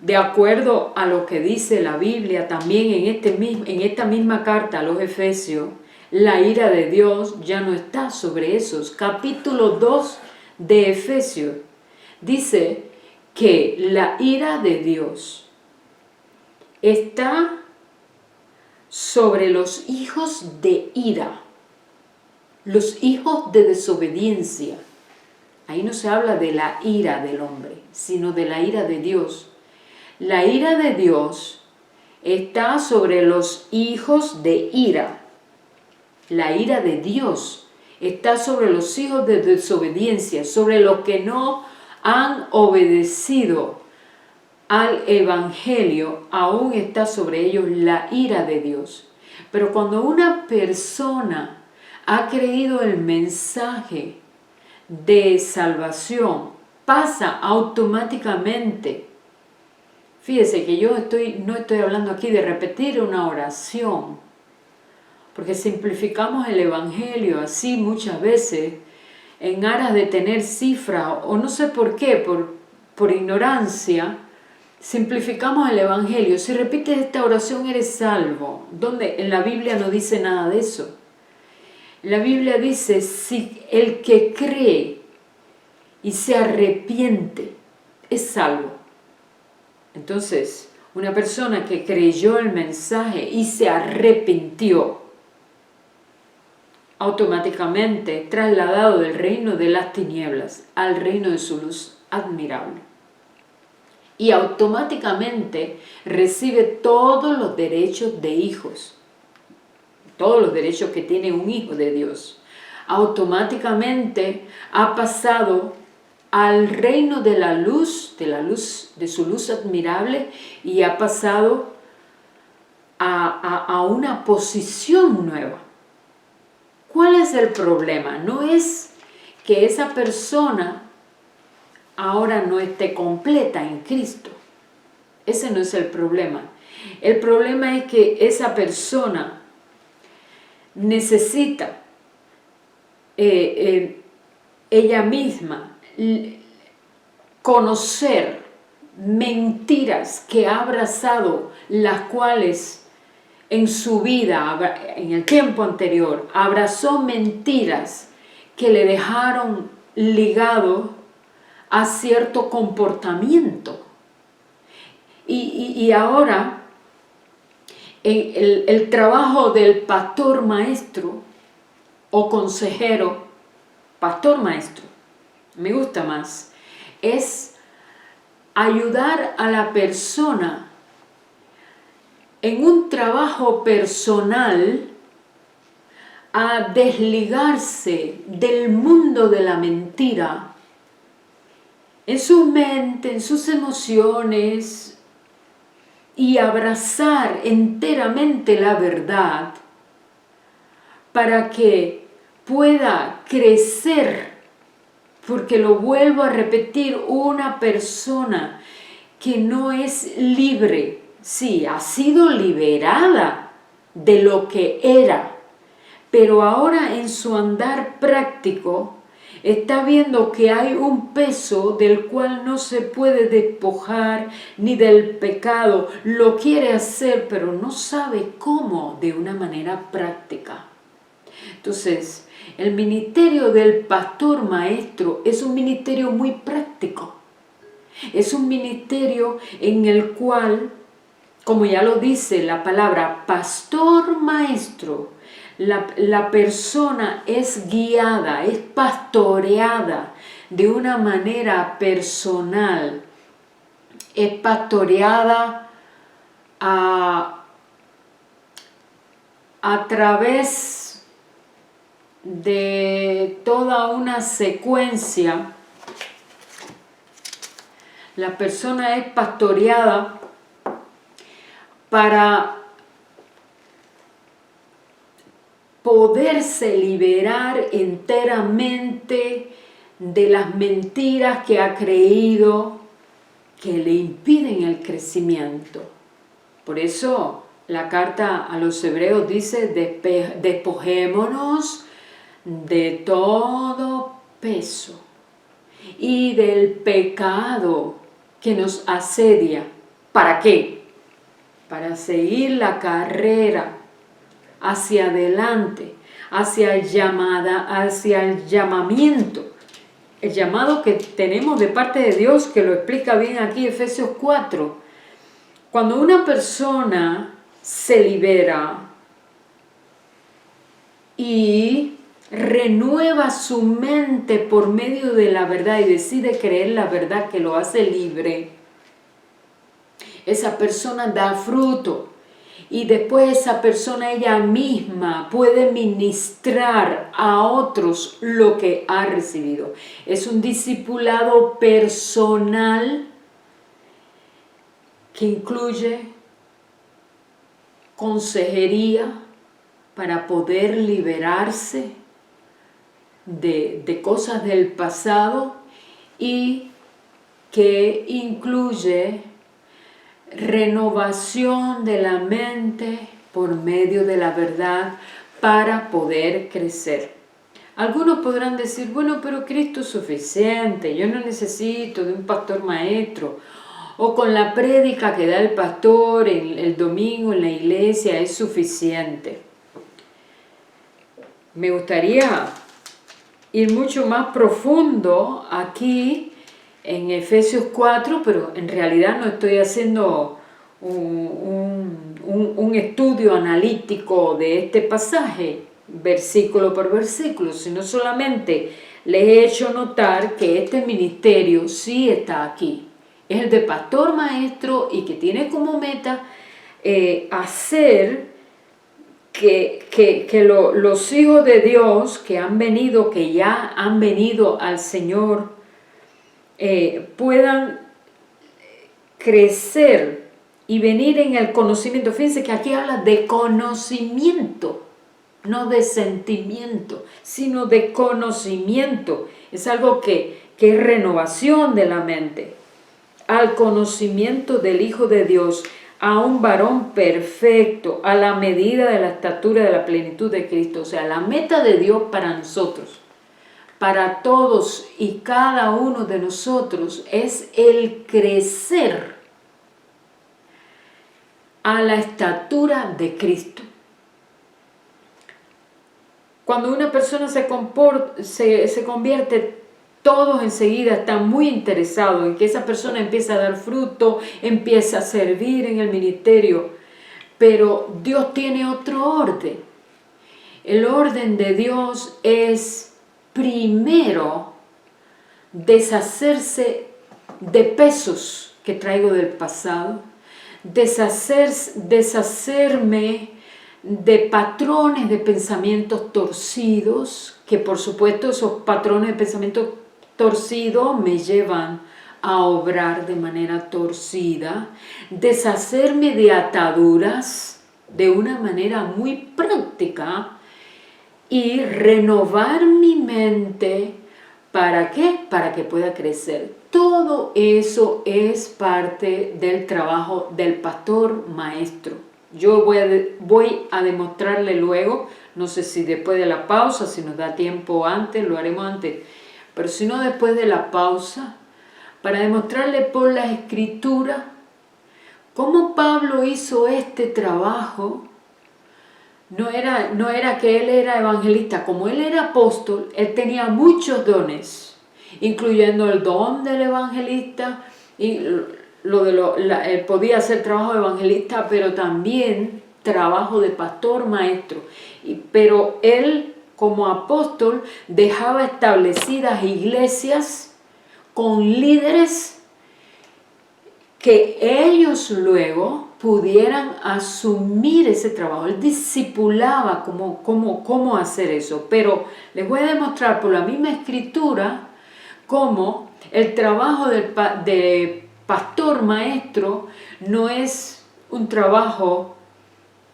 de acuerdo a lo que dice la Biblia, también en esta misma carta a los Efesios, la ira de Dios ya no está sobre esos. Capítulo 2 de Efesios dice que la ira de Dios está sobre los hijos de ira, los hijos de desobediencia. Ahí no se habla de la ira del hombre, sino de la ira de Dios. La ira de Dios está sobre los hijos de ira. La ira de Dios está sobre los hijos de desobediencia, sobre los que no han obedecido al Evangelio, aún está sobre ellos la ira de Dios. Pero cuando una persona ha creído el mensaje de salvación, pasa automáticamente. Fíjese que yo no estoy hablando aquí de repetir una oración, porque simplificamos el Evangelio así muchas veces en aras de tener cifras, o no sé por qué, por ignorancia, simplificamos el Evangelio. Si repites esta oración eres salvo. ¿Dónde? En la Biblia no dice nada de eso. La Biblia dice, si el que cree y se arrepiente es salvo. Entonces, una persona que creyó el mensaje y se arrepintió, automáticamente trasladado del reino de las tinieblas al reino de su luz admirable. Y automáticamente recibe todos los derechos de hijos, todos los derechos que tiene un hijo de Dios. Automáticamente ha pasado al reino de la luz, de su luz admirable, y ha pasado a una posición nueva. ¿Cuál es el problema? No es que esa persona ahora no esté completa en Cristo. Ese no es el problema. El problema es que esa persona necesita ella misma conocer mentiras que ha abrazado, las cuales en su vida, en el tiempo anterior, abrazó mentiras que le dejaron ligado a cierto comportamiento. Y ahora el trabajo del pastor maestro o consejero, pastor maestro, me gusta más, es ayudar a la persona en un trabajo personal a desligarse del mundo de la mentira en su mente, en sus emociones, y abrazar enteramente la verdad para que pueda crecer. Porque lo vuelvo a repetir, una persona que no es libre, sí, ha sido liberada de lo que era, pero ahora en su andar práctico está viendo que hay un peso del cual no se puede despojar, ni del pecado. Lo quiere hacer, pero no sabe cómo de una manera práctica. Entonces, el ministerio del pastor maestro es un ministerio muy práctico. Es un ministerio en el cual, como ya lo dice la palabra pastor maestro, la persona es guiada, es pastoreada de una manera personal, es pastoreada a través de toda una secuencia. La persona es pastoreada para poderse liberar enteramente de las mentiras que ha creído que le impiden el crecimiento. Por eso la carta a los hebreos dice: despojémonos de todo peso y del pecado que nos asedia, ¿Para qué? Para seguir la carrera hacia adelante, hacia el llamamiento, el llamado que tenemos de parte de Dios, que lo explica bien aquí Efesios 4. Cuando una persona se libera y renueva su mente por medio de la verdad y decide creer la verdad que lo hace libre, esa persona da fruto. Y después esa persona ella misma puede ministrar a otros lo que ha recibido. Es un discipulado personal que incluye consejería para poder liberarse de cosas del pasado y que incluye renovación de la mente por medio de la verdad para poder crecer. Algunos podrán decir, bueno, pero Cristo es suficiente, yo no necesito de un pastor maestro, o con la prédica que da el pastor el domingo en la iglesia es suficiente. Me gustaría ir mucho más profundo aquí en Efesios 4, pero en realidad no estoy haciendo un estudio analítico de este pasaje, versículo por versículo, sino solamente les he hecho notar que este ministerio sí está aquí. Es el de pastor maestro y que tiene como meta hacer que los hijos de Dios que han venido, que ya han venido al Señor, puedan crecer y venir en el conocimiento. Fíjense que aquí habla de conocimiento, no de sentimiento, sino de conocimiento. Es algo que es renovación de la mente. Al conocimiento del Hijo de Dios, a un varón perfecto, a la medida de la estatura de la plenitud de Cristo. O sea, la meta de Dios para nosotros, para todos y cada uno de nosotros, es el crecer a la estatura de Cristo. Cuando una persona se convierte, todos enseguida están muy interesados en que esa persona empiece a dar fruto, empiece a servir en el ministerio. Pero Dios tiene otro orden. El orden de Dios es primero deshacerse de pesos que traigo del pasado, deshacerme de patrones de pensamientos torcidos, que por supuesto esos patrones de pensamientos torcidos me llevan a obrar de manera torcida, deshacerme de ataduras de una manera muy práctica y renovar mi mente. ¿Para qué? Para que pueda crecer. Todo eso es parte del trabajo del pastor maestro. Yo voy a demostrarle luego, no sé si después de la pausa, si nos da tiempo antes, lo haremos antes, pero si no después de la pausa, para demostrarle por la Escritura cómo Pablo hizo este trabajo. No era que él era evangelista, como él era apóstol, él tenía muchos dones, incluyendo el don del evangelista, y él podía hacer trabajo de evangelista, pero también trabajo de pastor maestro. Pero él, como apóstol, dejaba establecidas iglesias con líderes que ellos luego pudieran asumir ese trabajo. Él discipulaba cómo hacer eso. Pero les voy a demostrar por la misma Escritura cómo el trabajo de pastor maestro no es un trabajo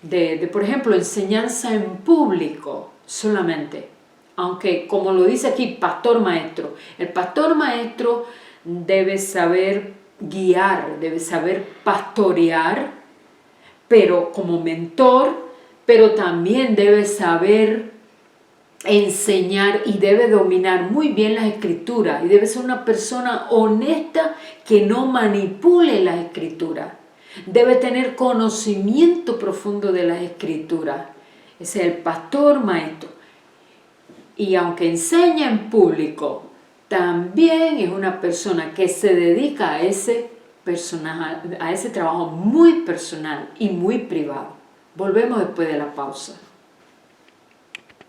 de, por ejemplo, enseñanza en público solamente. Aunque, como lo dice aquí, pastor maestro. El pastor maestro debe saber guiar, debe saber pastorear, pero como mentor, pero también debe saber enseñar y debe dominar muy bien las escrituras y debe ser una persona honesta que no manipule las escrituras. Debe tener conocimiento profundo de las Escrituras. Ese es el pastor maestro. Y aunque enseña en público, también es una persona que se dedica a ese trabajo muy personal y muy privado. Volvemos después de la pausa.